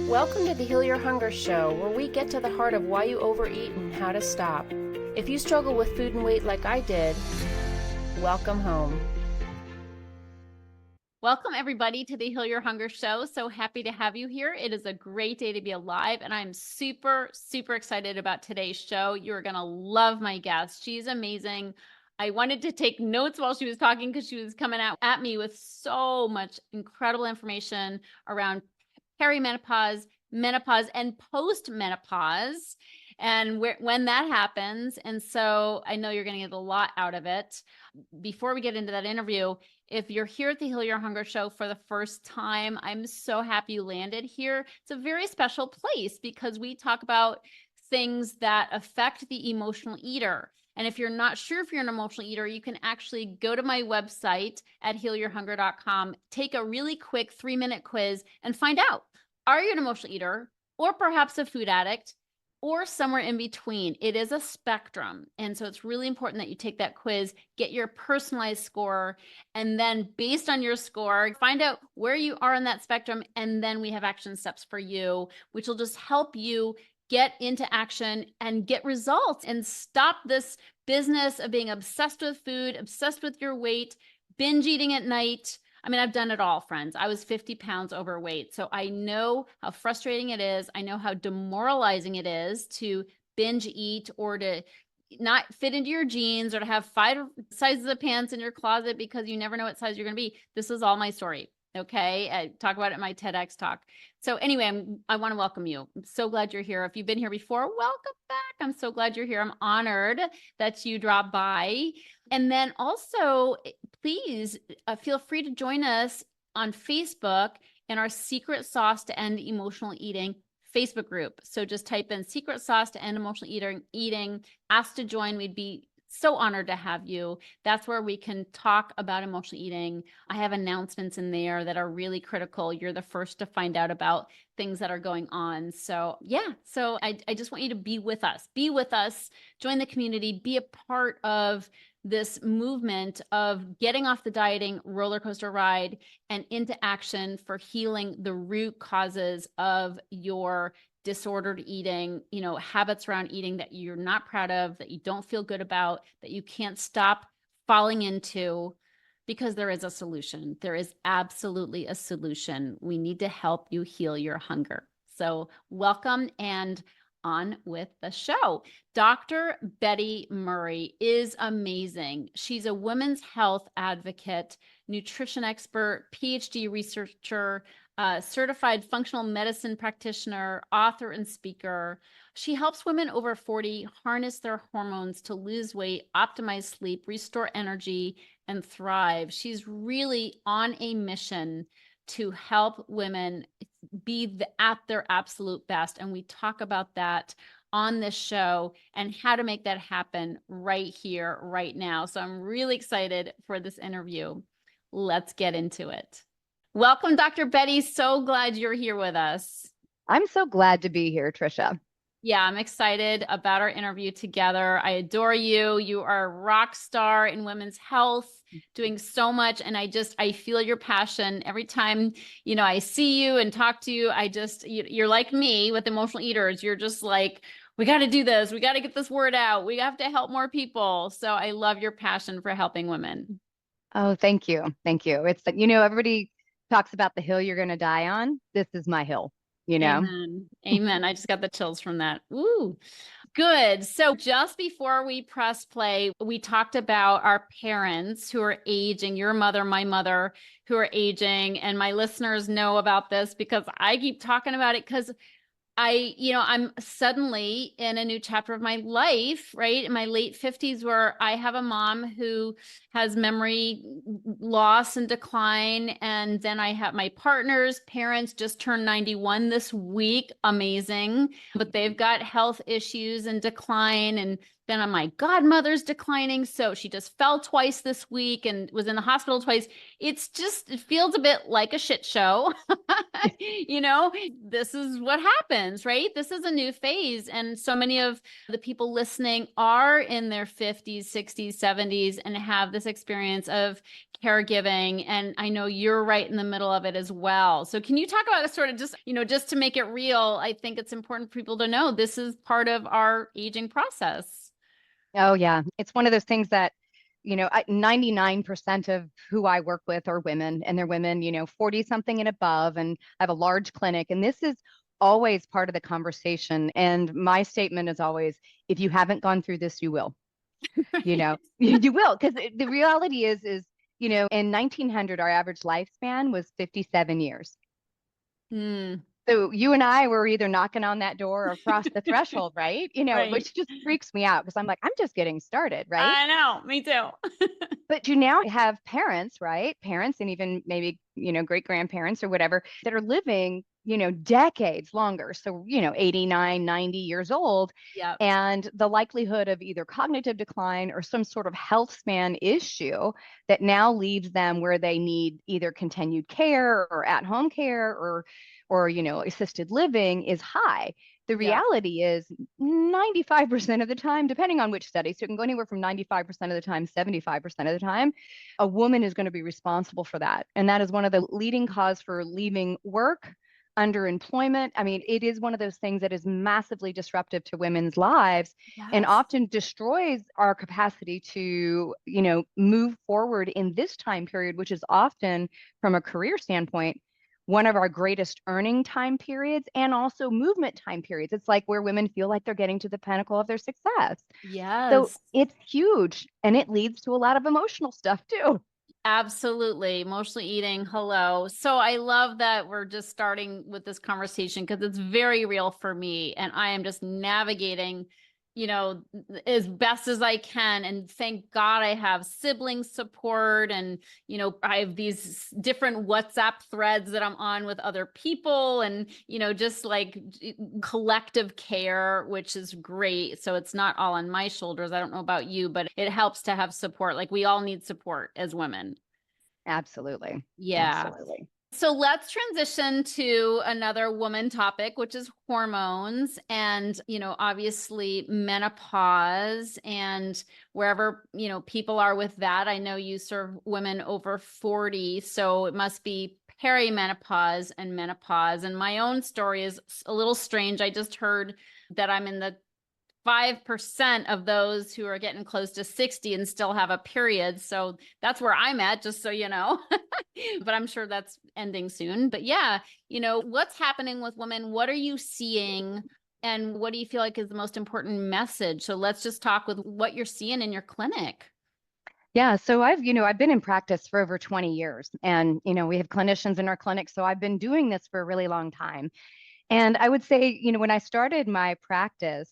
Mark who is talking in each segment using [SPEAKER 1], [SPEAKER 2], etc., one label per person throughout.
[SPEAKER 1] Welcome to the Heal Your Hunger Show, where we get to the heart of why you overeat and how to stop. If you struggle with food and weight like I did, welcome home.
[SPEAKER 2] Welcome, everybody, to the Heal Your Hunger Show. So happy to have you here. It is a great day to be alive, and I'm super, super excited about today's show. You're going to love my guest. She's amazing. I wanted to take notes while she was talking because she was coming out at me with so much incredible information around perimenopause, menopause, and postmenopause, and when that happens. And so I know you're going to get a lot out of it. Before we get into that interview, if you're here at the Heal Your Hunger Show for the first time, I'm so happy you landed here. It's a very special place because we talk about things that affect the emotional eater. And if you're not sure if you're an emotional eater, you can actually go to my website at healyourhunger.com, take a really quick 3-minute quiz and find out, are you an emotional eater or perhaps a food addict or somewhere in between? It is a spectrum. And so it's really important that you take that quiz, get your personalized score, and then based on your score, find out where you are in that spectrum. And then we have action steps for you, which will just help you get into action and get results and stop this business of being obsessed with food, obsessed with your weight, binge eating at night. I mean, I've done it all, friends. I was 50 pounds overweight. So I know how frustrating it is. I know how demoralizing it is to binge eat or to not fit into your jeans or to have 5 sizes of pants in your closet because you never know what size you're going to be. This is all my story. Okay. I talk about it in my TEDx talk. So anyway, I want to welcome you. I'm so glad you're here. If you've been here before, welcome back. I'm so glad you're here. I'm honored that you dropped by. And then also, please feel free to join us on Facebook in our Secret Sauce to End Emotional Eating Facebook group. So just type in Secret Sauce to End Emotional Eating, ask to join. We'd be so honored to have you. That's where we can talk about emotional eating. I have announcements in there that are really critical. You're the first to find out about things that are going on. So yeah, so I just want you to be with us. Be with us, join the community, be a part of this movement of getting off the dieting roller coaster ride and into action for healing the root causes of your disordered eating, habits around eating that you're not proud of, that you don't feel good about, that you can't stop falling into, because there is a solution. There is absolutely a solution. We need to help you heal your hunger. So welcome and on with the show. Dr. Betty Murray is amazing. She's a women's health advocate, nutrition expert, PhD researcher, certified functional medicine practitioner, author, and speaker. She helps women over 40 harness their hormones to lose weight, optimize sleep, restore energy, and thrive. She's really on a mission to help women be at their absolute best. And we talk about that on this show and how to make that happen right here, right now. So I'm really excited for this interview. Let's get into it. Welcome, Dr. Betty. So glad you're here with us.
[SPEAKER 3] I'm so glad to be here, Tricia.
[SPEAKER 2] Yeah, I'm excited about our interview together. I adore you. You are a rock star in women's health, doing so much. And I feel your passion every time, I see you and talk to you. You're like me with emotional eaters. You're just like, we got to do this. We got to get this word out. We have to help more people. So I love your passion for helping women.
[SPEAKER 3] Oh, thank you. Thank you. It's, everybody talks about the hill you're going to die on. This is my hill,
[SPEAKER 2] Amen. Amen. I just got the chills from that. Ooh, good. So just before we press play, we talked about our parents who are aging, your mother, my mother, who are aging. And my listeners know about this because I keep talking about it because I'm suddenly in a new chapter of my life, right? In my late 50s, where I have a mom who has memory loss and decline. And then I have my partner's parents just turned 91 this week. Amazing. But they've got health issues and decline and then my godmother's declining. So she just fell twice this week and was in the hospital twice. It feels a bit like a shit show. This is what happens, right? This is a new phase. And so many of the people listening are in their 50s, 60s, 70s, and have this experience of caregiving. And I know you're right in the middle of it as well. So can you talk about sort of just to make it real? I think it's important for people to know this is part of our aging process.
[SPEAKER 3] Oh, yeah. It's one of those things that, 99% of who I work with are women, and they're women, 40 something and above. And I have a large clinic, and this is always part of the conversation. And my statement is always, if you haven't gone through this, you will,
[SPEAKER 2] Right.
[SPEAKER 3] you will. Because the reality is, in 1900, our average lifespan was 57 years.
[SPEAKER 2] Hmm.
[SPEAKER 3] So you and I were either knocking on that door or across the threshold, right?
[SPEAKER 2] Right.
[SPEAKER 3] Which just freaks me out because I'm like, I'm just getting started, right?
[SPEAKER 2] I know, me too.
[SPEAKER 3] But you now have parents, right? Parents and even maybe, great grandparents or whatever that are living, decades longer. So, 89, 90 years old.
[SPEAKER 2] Yep.
[SPEAKER 3] And the likelihood of either cognitive decline or some sort of health span issue that now leaves them where they need either continued care or at home care or assisted living is high. The
[SPEAKER 2] Yep.
[SPEAKER 3] reality is 95% of the time, depending on which study, so it can go anywhere from 95% of the time, 75% of the time, a woman is going to be responsible for that. And that is one of the leading cause for leaving work, underemployment. I mean, it is one of those things that is massively disruptive to women's lives and
[SPEAKER 2] Yes.
[SPEAKER 3] often destroys our capacity to, move forward in this time period, which is often from a career standpoint one of our greatest earning time periods and also movement time periods. It's like where women feel like they're getting to the pinnacle of their success. So
[SPEAKER 2] Yes.
[SPEAKER 3] it's huge and it leads to a lot of emotional stuff too.
[SPEAKER 2] Absolutely. Emotionally eating. Hello. So I love that we're just starting with this conversation because it's very real for me. And I am just navigating, as best as I can. And thank God I have sibling support. And, I have these different WhatsApp threads that I'm on with other people and, just like collective care, which is great. So it's not all on my shoulders. I don't know about you, but it helps to have support. Like we all need support as women.
[SPEAKER 3] Absolutely.
[SPEAKER 2] Yeah.
[SPEAKER 3] Absolutely.
[SPEAKER 2] So let's transition to another woman topic, which is hormones and, obviously menopause and wherever, people are with that. I know you serve women over 40, so it must be perimenopause and menopause. And my own story is a little strange. I just heard that I'm in the 5% of those who are getting close to 60 and still have a period. So that's where I'm at, just so you know. But I'm sure that's ending soon. But yeah, what's happening with women? What are you seeing? And what do you feel like is the most important message? So let's just talk with what you're seeing in your clinic.
[SPEAKER 3] Yeah, so I've been in practice for over 20 years and we have clinicians in our clinic, so I've been doing this for a really long time. And I would say, when I started my practice,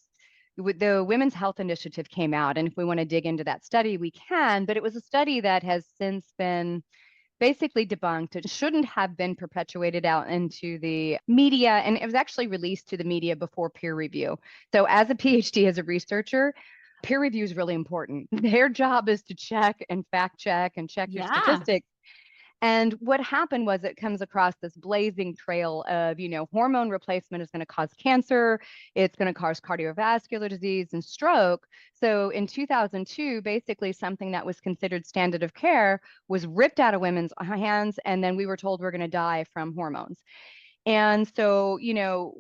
[SPEAKER 3] the Women's Health Initiative came out. And if we want to dig into that study, we can. But it was a study that has since been basically debunked. It shouldn't have been perpetuated out into the media. And it was actually released to the media before peer review. So, as a PhD, as a researcher, peer review is really important. Their job is to check and fact check and check your
[SPEAKER 2] Yeah.
[SPEAKER 3] statistics. And what happened was it comes across this blazing trail of, hormone replacement is going to cause cancer. It's going to cause cardiovascular disease and stroke. So in 2002, basically something that was considered standard of care was ripped out of women's hands. And then we were told we're going to die from hormones. And so,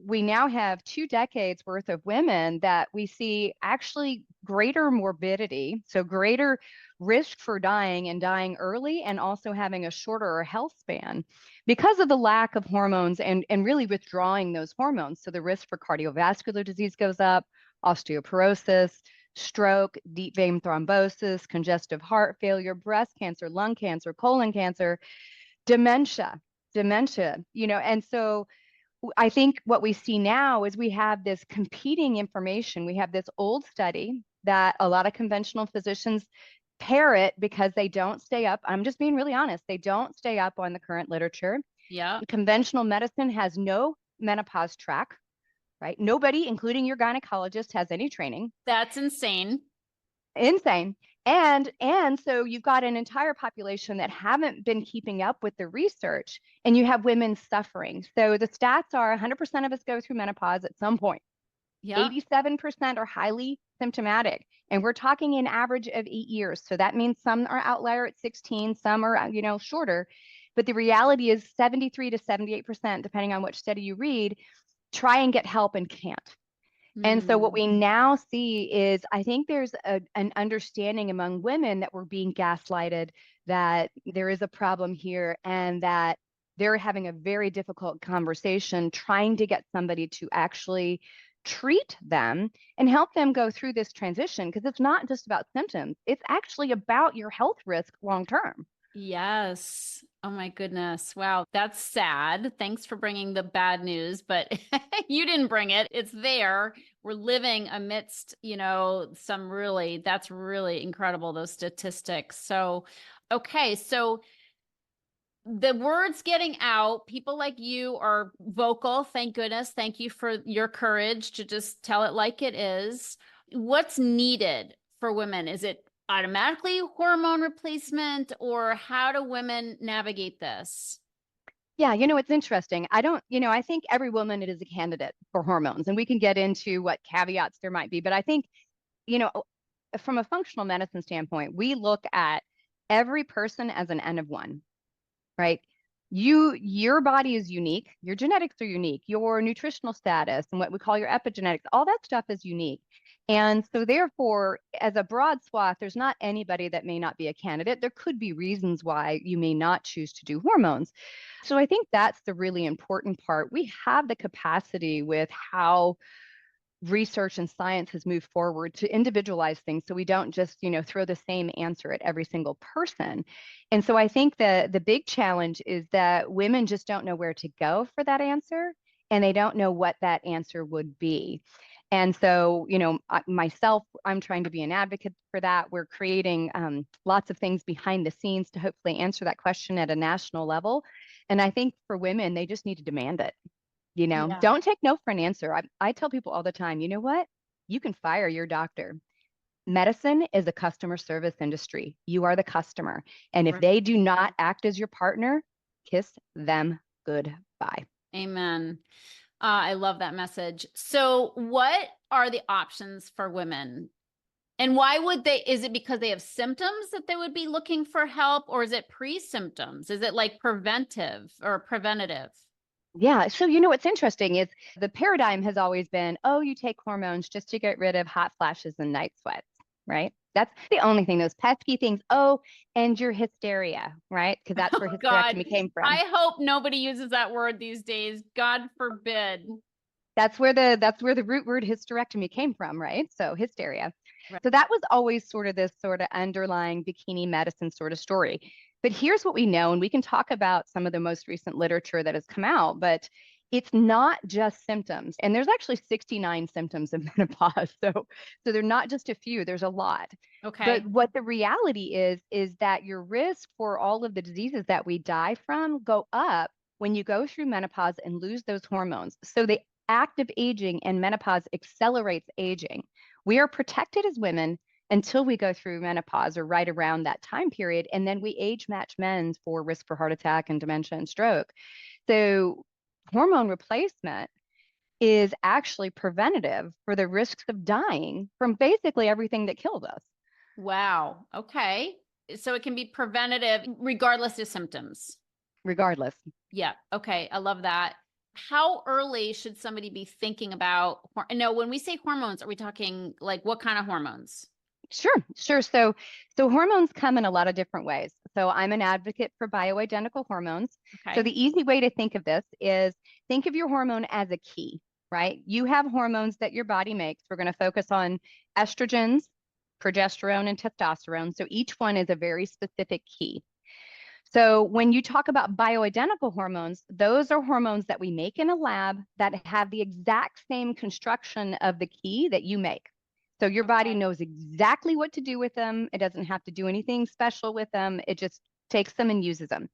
[SPEAKER 3] we now have 2 decades worth of women that we see actually greater morbidity, so greater risk for dying and dying early, and also having a shorter health span because of the lack of hormones and really withdrawing those hormones. So the risk for cardiovascular disease goes up, osteoporosis, stroke, deep vein thrombosis, congestive heart failure, breast cancer, lung cancer, colon cancer, dementia, and so I think what we see now is we have this competing information. We have this old study that a lot of conventional physicians parrot because they don't stay up. I'm just being really honest. They don't stay up on the current literature.
[SPEAKER 2] Yeah.
[SPEAKER 3] Conventional medicine has no menopause track, right? Nobody, including your gynecologist, has any training.
[SPEAKER 2] That's insane.
[SPEAKER 3] Insane. And so you've got an entire population that haven't been keeping up with the research, and you have women suffering. So the stats are 100% of us go through menopause at some point.
[SPEAKER 2] Yep.
[SPEAKER 3] 87% are highly symptomatic, and we're talking an average of 8 years. So that means some are outlier at 16, some are, shorter. But the reality is 73 to 78%, depending on which study you read, try and get help and can't. And so what
[SPEAKER 2] Mm.
[SPEAKER 3] we now see is, I think there's an understanding among women that we're being gaslighted, that there is a problem here, and that they're having a very difficult conversation trying to get somebody to actually treat them and help them go through this transition, because it's not just about symptoms. It's actually about your health risk long term.
[SPEAKER 2] Yes. Oh my goodness. Wow. That's sad. Thanks for bringing the bad news, but you didn't bring it. It's there. We're living amidst, that's really incredible, those statistics. So, okay. So the word's getting out. People like you are vocal. Thank goodness. Thank you for your courage to just tell it like it is. What's needed for women? Is it automatically hormone replacement, or how do women navigate this?
[SPEAKER 3] Yeah, it's interesting. I think every woman is a candidate for hormones, and we can get into what caveats there might be. But I think, you know, from a functional medicine standpoint, we look at every person as an N of one, right? Your body is unique, your genetics are unique, your nutritional status and what we call your epigenetics, all that stuff is unique. And so therefore, as a broad swath, there's not anybody that may not be a candidate. There could be reasons why you may not choose to do hormones. So I think that's the really important part. We have the capacity with how research and science has moved forward to individualize things, so we don't just throw the same answer at every single person. And so I think the big challenge is that women just don't know where to go for that answer, and they don't know what that answer would be. And so myself, I'm trying to be an advocate for that. We're creating lots of things behind the scenes to hopefully answer that question at a national level. And I think for women, they just need to demand it.
[SPEAKER 2] Yeah.
[SPEAKER 3] Don't take no for an answer. I tell people all the time, you know what? You can fire your doctor. Medicine is a customer service industry. You are the customer. And if
[SPEAKER 2] Right.
[SPEAKER 3] they do not act as your partner, kiss them goodbye.
[SPEAKER 2] Amen. I love that message. So what are the options for women? And why would they, is it because they have symptoms that they would be looking for help, or is it pre-symptoms? Is it like preventive or preventative?
[SPEAKER 3] Yeah. So, what's interesting is the paradigm has always been, oh, you take hormones just to get rid of hot flashes and night sweats, right? That's the only thing, those pesky things. Oh, and your hysteria, right? Because that's where
[SPEAKER 2] Oh God,
[SPEAKER 3] hysterectomy came from.
[SPEAKER 2] I hope nobody uses that word these days. God forbid.
[SPEAKER 3] That's where the root word hysterectomy came from, right? So hysteria.
[SPEAKER 2] Right.
[SPEAKER 3] So that was always sort of this sort of underlying bikini medicine sort of story. But here's what we know, and we can talk about some of the most recent literature that has come out, but it's not just symptoms. And there's actually 69 symptoms of menopause. So they're not just a few, there's a lot.
[SPEAKER 2] Okay.
[SPEAKER 3] But what the reality is that your risk for all of the diseases that we die from go up when you go through menopause and lose those hormones. So the active aging and menopause accelerates aging. We are protected as women until we go through menopause, or right around that time period, and then we age match men for risk for heart attack and dementia and stroke. So hormone replacement is actually preventative for the risks of dying from basically everything that kills us.
[SPEAKER 2] Wow. Okay. So it can be preventative regardless of symptoms.
[SPEAKER 3] Regardless.
[SPEAKER 2] Yeah. Okay. I love that. How early should somebody be thinking about? No, when we say hormones, are we talking like what kind of hormones?
[SPEAKER 3] Sure. So hormones come in a lot of different ways. So I'm an advocate for bioidentical hormones.
[SPEAKER 2] Okay.
[SPEAKER 3] So the easy way to think of this is, think of your hormone as a key, right? You have hormones that your body makes. We're going to focus on estrogens, progesterone, and testosterone. So each one is a very specific key. So when you talk about bioidentical hormones, those are hormones that we make in a lab that have the exact same construction of the key that you make. So your body knows exactly what to do with them. It doesn't have to do anything special with them. It just takes them and uses them.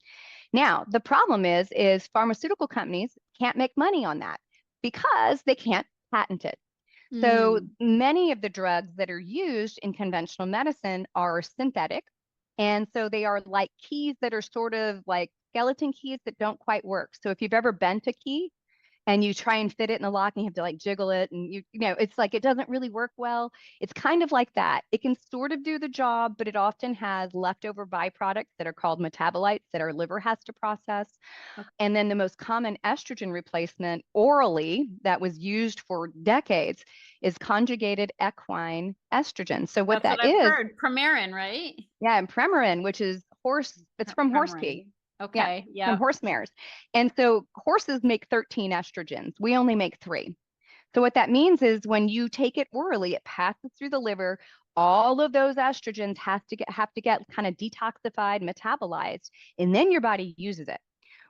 [SPEAKER 3] Now, the problem is pharmaceutical companies can't make money on that because they can't patent it. So
[SPEAKER 2] Mm.
[SPEAKER 3] many of the drugs that are used in conventional medicine are synthetic. And so they are like keys that are sort of like skeleton keys that don't quite work. So if you've ever bent a key, and you try and fit it in the lock and you have to like jiggle it and you know it's like it doesn't really work well. It's kind of like that. It can sort of do the job, but it often has leftover byproducts that are called metabolites that our liver has to process.
[SPEAKER 2] Okay.
[SPEAKER 3] And then the most common estrogen replacement orally that was used for decades is conjugated equine estrogen. So what
[SPEAKER 2] That's what
[SPEAKER 3] that
[SPEAKER 2] I've
[SPEAKER 3] is,
[SPEAKER 2] heard. Premarin, right?
[SPEAKER 3] yeah, and Premarin, which is it's from horse
[SPEAKER 2] Premarin.
[SPEAKER 3] pee. Yeah,
[SPEAKER 2] Okay.
[SPEAKER 3] from
[SPEAKER 2] Yep.
[SPEAKER 3] horse mares. And so horses make 13 estrogens. We only make 3. So what that means is when you take it orally, it passes through the liver. All of those estrogens have to get kind of detoxified, metabolized, and then your body uses it.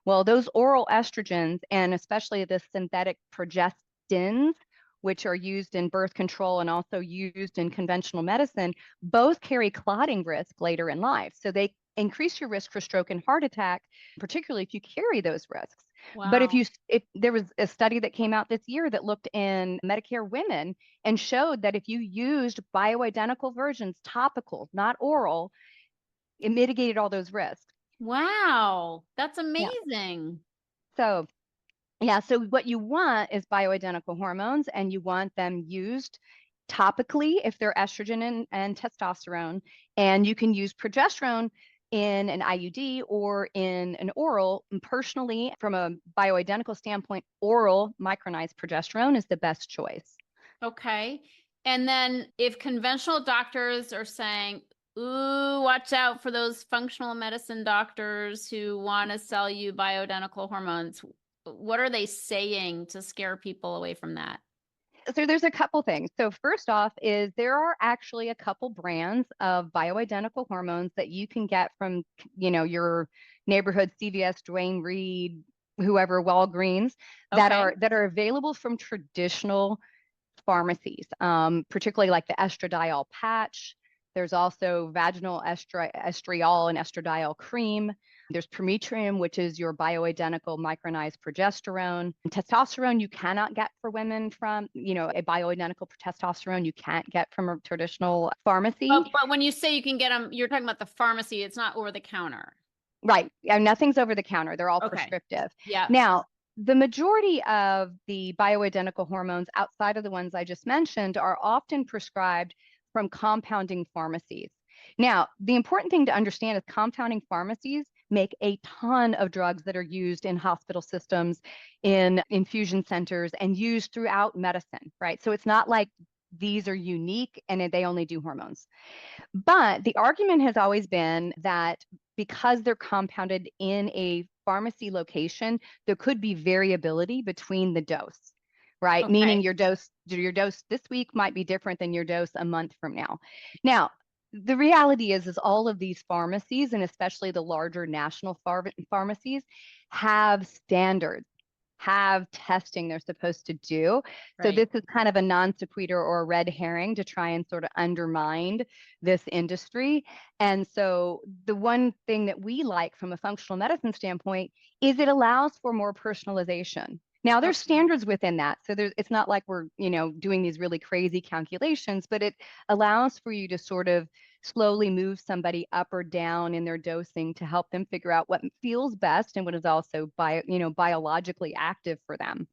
[SPEAKER 3] Well, those oral estrogens and especially the synthetic progestins, which are used in birth control and also used in conventional medicine, both carry clotting risk later in life. So they increase your risk for stroke and heart attack, particularly if you carry those risks. But
[SPEAKER 2] Wow.
[SPEAKER 3] if there was a study that came out this year that looked in Medicare women and showed that if you used bioidentical versions, topical, not oral, it mitigated all those risks.
[SPEAKER 2] Wow. That's
[SPEAKER 3] Yeah.
[SPEAKER 2] amazing.
[SPEAKER 3] So yeah, so what you want is bioidentical hormones, and you want them used topically if they're estrogen and testosterone. And you can use progesterone in an IUD or in an oral. And personally, from a bioidentical standpoint, oral micronized progesterone is the best choice.
[SPEAKER 2] Okay. And then if conventional doctors are saying, ooh, watch out for those functional medicine doctors who want to sell you bioidentical hormones, what are they saying to scare people away from that?
[SPEAKER 3] So there's a couple things. So first off is there are actually a couple brands of bioidentical hormones that you can get from, your neighborhood CVS, Duane Reade, whoever, Walgreens,
[SPEAKER 2] Okay.
[SPEAKER 3] that are available from traditional pharmacies, particularly like the estradiol patch. There's also vaginal estriol and estradiol cream. There's permetrium, which is your bioidentical micronized progesterone. And testosterone you cannot get for women from, a bioidentical testosterone you can't get from a traditional pharmacy.
[SPEAKER 2] But when you say you can get them, you're talking about the pharmacy. It's not over the counter.
[SPEAKER 3] Right. And nothing's over the counter. They're all
[SPEAKER 2] Okay.
[SPEAKER 3] prescriptive.
[SPEAKER 2] Yeah.
[SPEAKER 3] Now, the majority of the bioidentical hormones outside of the ones I just mentioned are often prescribed from compounding pharmacies. Now, the important thing to understand is compounding pharmacies make a ton of drugs that are used in hospital systems, in infusion centers, and used throughout medicine, right? So it's not like these are unique and they only do hormones. But the argument has always been that because they're compounded in a pharmacy location, there could be variability between the dose, right? Meaning
[SPEAKER 2] Okay.
[SPEAKER 3] your dose this week might be different than your dose a month from now. Now, the reality is all of these pharmacies, and especially the larger national pharmacies, have standards, have testing they're supposed to do. So
[SPEAKER 2] Right.
[SPEAKER 3] this is kind of a non sequitur or a red herring to try and sort of undermine this industry. And so the one thing that we like from a functional medicine standpoint is it allows for more personalization. Now there's
[SPEAKER 2] Okay.
[SPEAKER 3] standards within that. So it's not like we're, doing these really crazy calculations, but it allows for you to sort of slowly move somebody up or down in their dosing to help them figure out what feels best and what is also biologically active for them.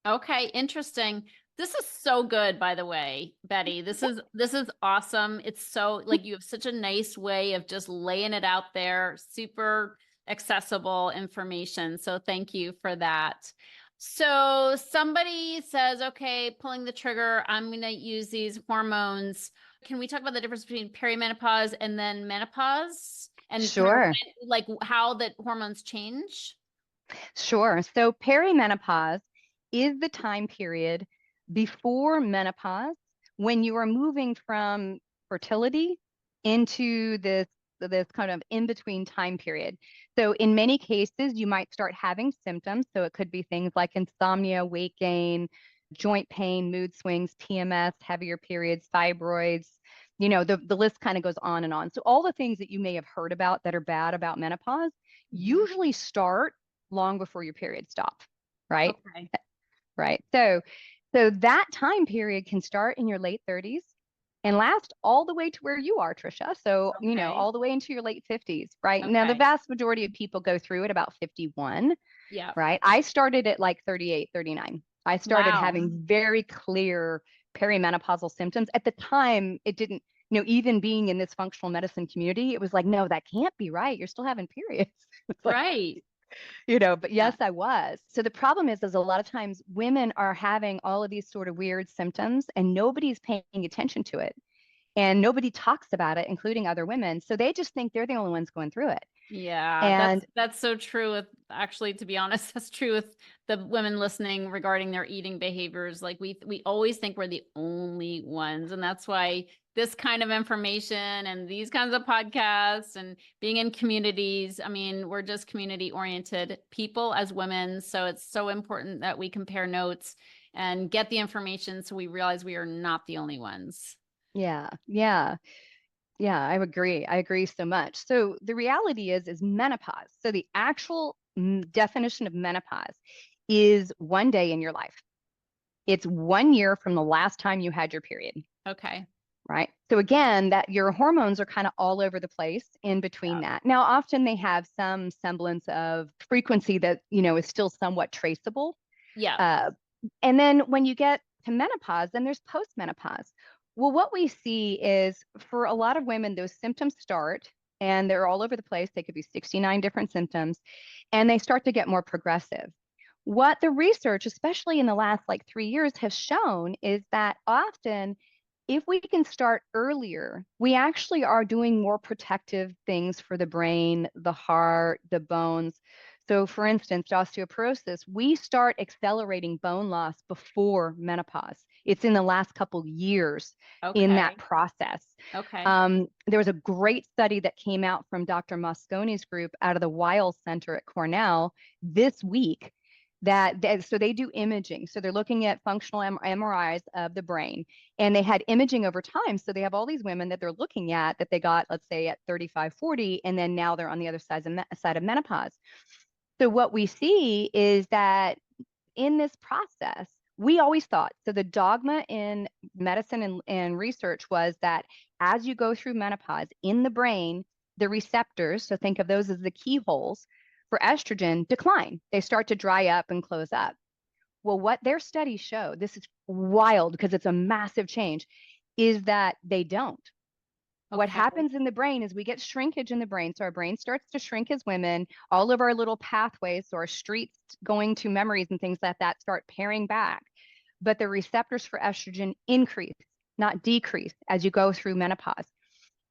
[SPEAKER 2] Okay, interesting. This is so good, by the way, Betty. This is awesome. It's so like you have such a nice way of just laying it out there, super accessible information. So thank you for that. So somebody says, okay, pulling the trigger, I'm going to use these hormones. Can we talk about the difference between perimenopause and then menopause and kind of
[SPEAKER 3] Sure.
[SPEAKER 2] like how the hormones change?
[SPEAKER 3] Sure. So perimenopause is the time period before menopause when you are moving from fertility into this kind of in between time period. So in many cases, you might start having symptoms. So it could be things like insomnia, weight gain, joint pain, mood swings, PMS, heavier periods, fibroids. The list kind of goes on and on. So all the things that you may have heard about that are bad about menopause usually start long before your period stop, right?
[SPEAKER 2] Okay.
[SPEAKER 3] Right. So So that time period can start in your late 30s and last all the way to where you are, Tricia. So,
[SPEAKER 2] Okay.
[SPEAKER 3] all the way into your late 50s, right? Now, the
[SPEAKER 2] Okay.
[SPEAKER 3] vast majority of people go through it about 51,
[SPEAKER 2] Yeah.
[SPEAKER 3] right? I started at like 38, 39. I started
[SPEAKER 2] Wow.
[SPEAKER 3] having very clear perimenopausal symptoms. At the time, it didn't, even being in this functional medicine community, it was like, no, that can't be right. You're still having periods. It's like,
[SPEAKER 2] Right.
[SPEAKER 3] but yes, I was. So the problem is a lot of times women are having all of these sort of weird symptoms and nobody's paying attention to it. And nobody talks about it, including other women. So they just think they're the only ones going through it.
[SPEAKER 2] Yeah,
[SPEAKER 3] And
[SPEAKER 2] that's so true with, actually, to be honest, that's true with the women listening regarding their eating behaviors. Like we always think we're the only ones. And that's why this kind of information and these kinds of podcasts and being in communities, I mean, we're just community oriented people as women. So it's so important that we compare notes and get the information so we realize we are not the only ones.
[SPEAKER 3] yeah, I agree. I agree so much. So the reality is menopause. So the actual definition of menopause is one day in your life. It's 1 year from the last time you had your period.
[SPEAKER 2] Okay.
[SPEAKER 3] Right. So again, that your hormones are kind of all over the place in between
[SPEAKER 2] Yeah.
[SPEAKER 3] that. Now, often they have some semblance of frequency that, is still somewhat traceable.
[SPEAKER 2] Yeah.
[SPEAKER 3] Uh, and then when you get to menopause, then there's postmenopause. Well, what we see is for a lot of women, those symptoms start and they're all over the place. They could be 69 different symptoms and they start to get more progressive. What the research, especially in the last like 3 years, has shown is that often if we can start earlier, we actually are doing more protective things for the brain, the heart, the bones. So, for instance, osteoporosis, we start accelerating bone loss before menopause. It's in the last couple years in that
[SPEAKER 2] Okay.
[SPEAKER 3] process.
[SPEAKER 2] Okay.
[SPEAKER 3] There was a great study that came out from Dr. Mosconi's group out of the Weil Center at Cornell this week so they do imaging. So they're looking at functional MRIs of the brain and they had imaging over time. So they have all these women that they're looking at that they got, let's say at 35, 40, and then now they're on the other side of menopause. So what we see is that in this process, we always thought, so the dogma in medicine and research was that as you go through menopause in the brain, the receptors, so think of those as the keyholes for estrogen, decline. They start to dry up and close up. Well, what their studies show, this is wild because it's a massive change, is that they don't. What
[SPEAKER 2] Okay.
[SPEAKER 3] happens in the brain is we get shrinkage in the brain. So our brain starts to shrink as women. All of our little pathways, so our streets going to memories and things like that start paring back. But the receptors for estrogen increase, not decrease, as you go through menopause.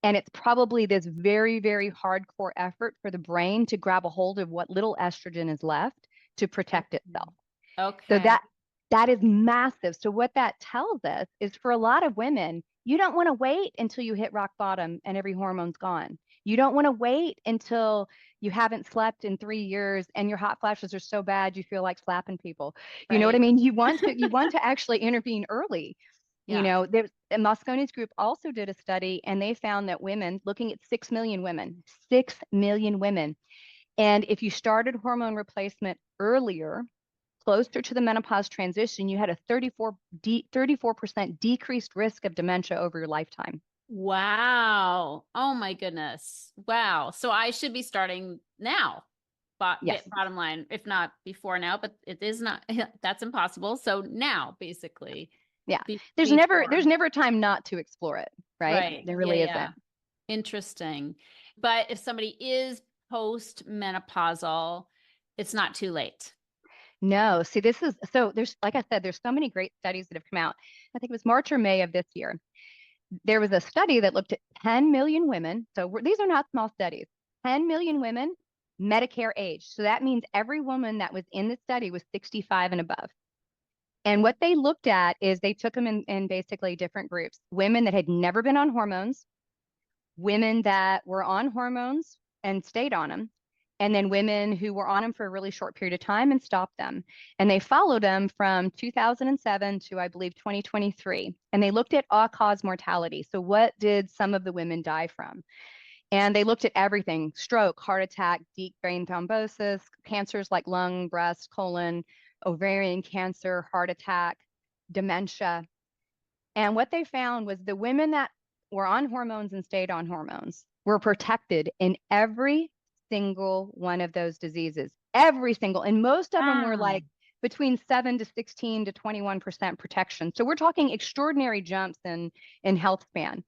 [SPEAKER 3] And it's probably this very, very hardcore effort for the brain to grab a hold of what little estrogen is left to protect itself. So
[SPEAKER 2] Okay.
[SPEAKER 3] that is massive. So what that tells us is for a lot of women, you don't want to wait until you hit rock bottom and every hormone's gone. You don't want to wait until you haven't slept in 3 years and your hot flashes are so bad you feel like slapping people. You know what I
[SPEAKER 2] Right.
[SPEAKER 3] mean? You want to actually intervene early.
[SPEAKER 2] Yeah.
[SPEAKER 3] Mosconi's group also did a study and they found that women, looking at 6 million women, 6 million women, and if you started hormone replacement earlier, closer to the menopause transition, you had a 34% decreased risk of dementia over your lifetime.
[SPEAKER 2] Wow. Oh my goodness. Wow. So I should be starting now.
[SPEAKER 3] Yes.
[SPEAKER 2] Bottom line, if not before now, but it is not, that's impossible. So now, basically.
[SPEAKER 3] Yeah.
[SPEAKER 2] Be
[SPEAKER 3] There's
[SPEAKER 2] before.
[SPEAKER 3] never a time not to explore it, right?
[SPEAKER 2] Right.
[SPEAKER 3] There
[SPEAKER 2] Yeah,
[SPEAKER 3] really
[SPEAKER 2] yeah.
[SPEAKER 3] isn't.
[SPEAKER 2] Interesting. But if somebody is post-menopausal, it's not too late.
[SPEAKER 3] No, see, there's, like I said, there's so many great studies that have come out. I think it was March or May of this year. There was a study that looked at 10 million women. So these are not small studies. 10 million women, Medicare age. So that means every woman that was in the study was 65 and above. And what they looked at is they took them in basically different groups. Women that had never been on hormones, women that were on hormones and stayed on them, and then women who were on them for a really short period of time and stopped them. And they followed them from 2007 to, I believe, 2023. And they looked at all-cause mortality. So what did some of the women die from? And they looked at everything: stroke, heart attack, deep vein thrombosis, cancers like lung, breast, colon, ovarian cancer, heart attack, dementia. And what they found was the women that were on hormones and stayed on hormones were protected in every single one of those diseases. Every single, and most of them were
[SPEAKER 2] Wow.
[SPEAKER 3] like between 7 to 16 to 21% protection. So we're talking extraordinary jumps in health span.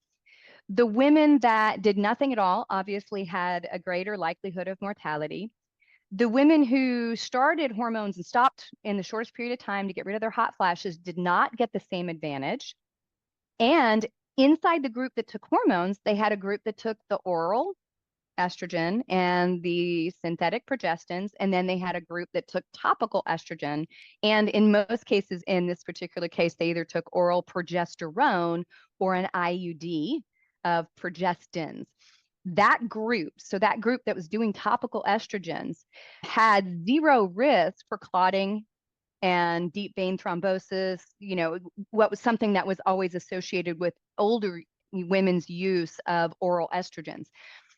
[SPEAKER 3] The women that did nothing at all obviously had a greater likelihood of mortality. The women who started hormones and stopped in the shortest period of time to get rid of their hot flashes did not get the same advantage. And inside the group that took hormones, they had a group that took the oral estrogen and the synthetic progestins, and then they had a group that took topical estrogen. And in most cases, in this particular case, they either took oral progesterone or an IUD of progestins. That group, so that group that was doing topical estrogens, had zero risk for clotting and deep vein thrombosis, what was something that was always associated with older women's use of oral estrogens.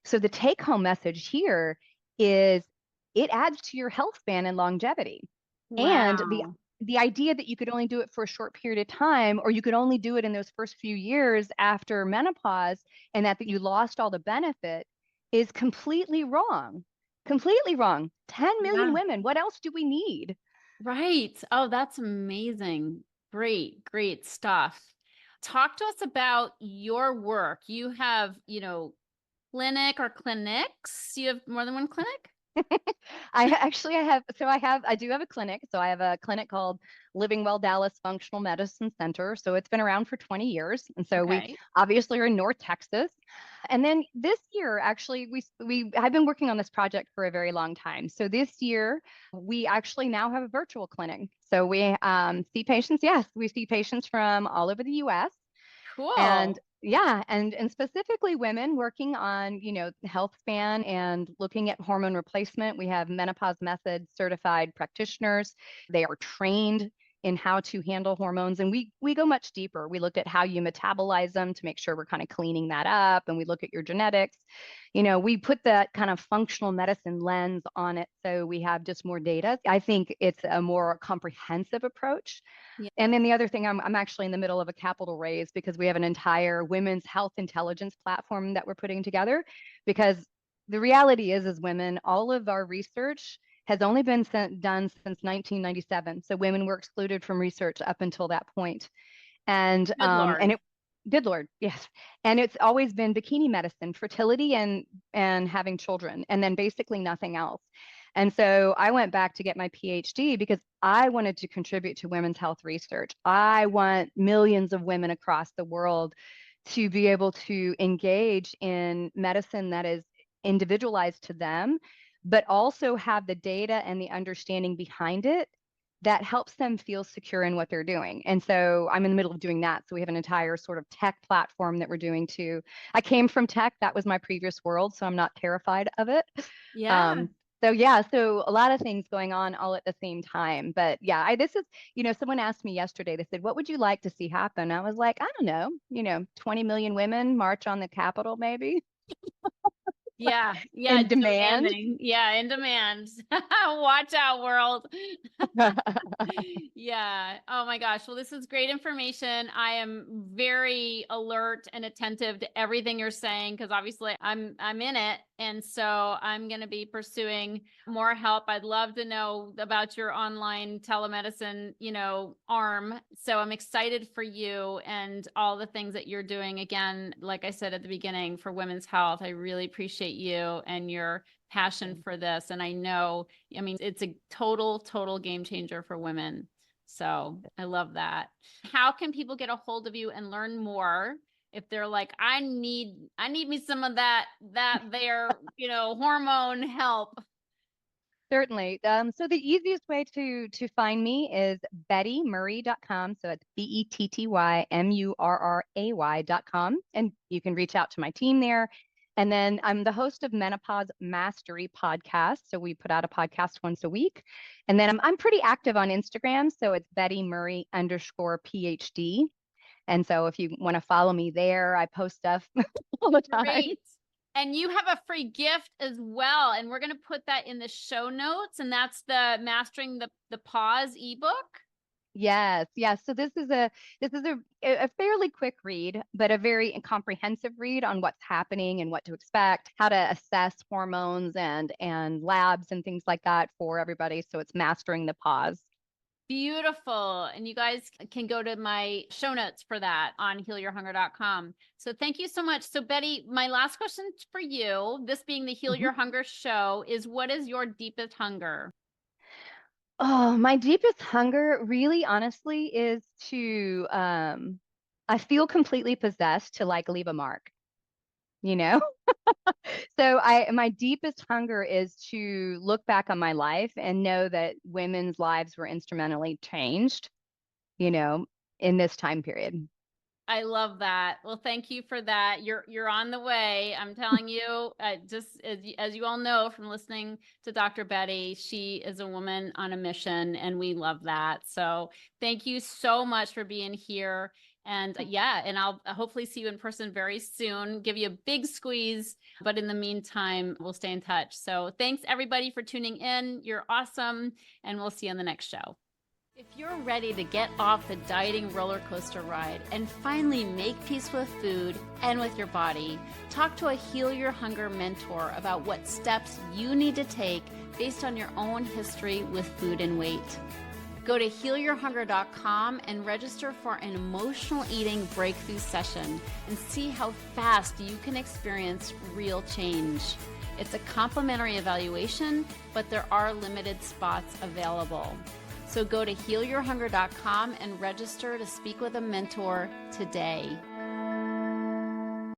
[SPEAKER 3] So the take home message here is it adds to your health span and longevity. And
[SPEAKER 2] Wow.
[SPEAKER 3] the idea that you could only do it for a short period of time, or you could only do it in those first few years after menopause, and that you lost all the benefit is completely wrong. Completely wrong. 10 million
[SPEAKER 2] Yeah.
[SPEAKER 3] women. What else do we need?
[SPEAKER 2] Right. Oh, that's amazing. Great, great stuff. Talk to us about your work. You have, clinic or clinics. You have more than one clinic?
[SPEAKER 3] I do have a clinic. So I have a clinic called Living Well Dallas Functional Medicine Center. So it's been around for 20 years. And so we
[SPEAKER 2] Okay.
[SPEAKER 3] obviously are in North Texas. And then this year, actually, I've been working on this project for a very long time. So this year, we actually now have a virtual clinic. So we see patients. Yes, we see patients from all over the U.S. And
[SPEAKER 2] Cool.
[SPEAKER 3] yeah, and specifically women working on, health span and looking at hormone replacement. We have menopause method certified practitioners. They are trained in how to handle hormones, and we go much deeper. We look at how you metabolize them to make sure we're kind of cleaning that up, and we look at your genetics. We put that kind of functional medicine lens on it, so we have just more data. I think it's a more comprehensive approach.
[SPEAKER 2] Yeah.
[SPEAKER 3] And then the other thing, I'm actually in the middle of a capital raise because we have an entire women's health intelligence platform that we're putting together. Because the reality is, as women, all of our research has only been done since 1997. So women were excluded from research up until that point. And
[SPEAKER 2] Good Lord.
[SPEAKER 3] good Lord, yes. And it's always been bikini medicine, fertility and having children, and then basically nothing else. And so I went back to get my PhD because I wanted to contribute to women's health research. I want millions of women across the world to be able to engage in medicine that is individualized to them, but also have the data and the understanding behind it that helps them feel secure in what they're doing. And so I'm in the middle of doing that. So we have an entire sort of tech platform that we're doing too. I came from tech. That was my previous world. So I'm not terrified of it.
[SPEAKER 2] Yeah.
[SPEAKER 3] So yeah, so a lot of things going on all at the same time. But yeah, this is, someone asked me yesterday, they said, what would you like to see happen? I was like, I don't know, 20 million women march on the Capitol, maybe
[SPEAKER 2] Yeah. Yeah.
[SPEAKER 3] in demand.
[SPEAKER 2] Demanding. Yeah. In demand. Watch out, world. Yeah. Oh my gosh. Well, this is great information. I am very alert and attentive to everything you're saying because obviously I'm in it. And so I'm going to be pursuing more help. I'd love to know about your online telemedicine, arm. So I'm excited for you and all the things that you're doing. Again, like I said at the beginning, for women's health, I really appreciate you and your passion for this. And I know, it's a total game changer for women. So I love that. How can people get a hold of you and learn more if they're like, I need me some of that their, hormone help?
[SPEAKER 3] Certainly. So the easiest way to find me is bettymurray.com. So it's BETTYMURRAY.com. And you can reach out to my team there. And then I'm the host of Menopause Mastery podcast. So we put out a podcast once a week. And then I'm pretty active on Instagram. So it's BettyMurray_PhD. And so if you want to follow me there, I post stuff all the time.
[SPEAKER 2] Great. And you have a free gift as well. And we're going to put that in the show notes. And that's the Mastering the Pause ebook.
[SPEAKER 3] Yes, yes. So this is a fairly quick read, but a very comprehensive read on what's happening and what to expect, how to assess hormones and labs and things like that for everybody. So it's mastering the pause.
[SPEAKER 2] Beautiful. And you guys can go to my show notes for that on healyourhunger.com. So thank you so much. So Betty, my last question for you, this being the Heal Your Hunger show, is what is your deepest hunger?
[SPEAKER 3] Oh, my deepest hunger really honestly is to I feel completely possessed to like leave a mark, you know? So my deepest hunger is to look back on my life and know that women's lives were instrumentally changed, you know, in this time period.
[SPEAKER 2] I love that. Well, thank you for that. You're on the way. I'm telling you, just as you all know from listening to Dr. Betty, she is a woman on a mission, and we love that. So thank you so much for being here. And yeah, and I'll hopefully see you in person very soon. Give you a big squeeze. But in the meantime, we'll stay in touch. So thanks everybody for tuning in. You're awesome, and we'll see you on the next show. If you're ready to get off the dieting roller coaster ride and finally make peace with food and with your body, talk to a Heal Your Hunger mentor about what steps you need to take based on your own history with food and weight. Go to healyourhunger.com and register for an emotional eating breakthrough session and see how fast you can experience real change. It's a complimentary evaluation, but there are limited spots available. So go to healyourhunger.com and register to speak with a mentor today.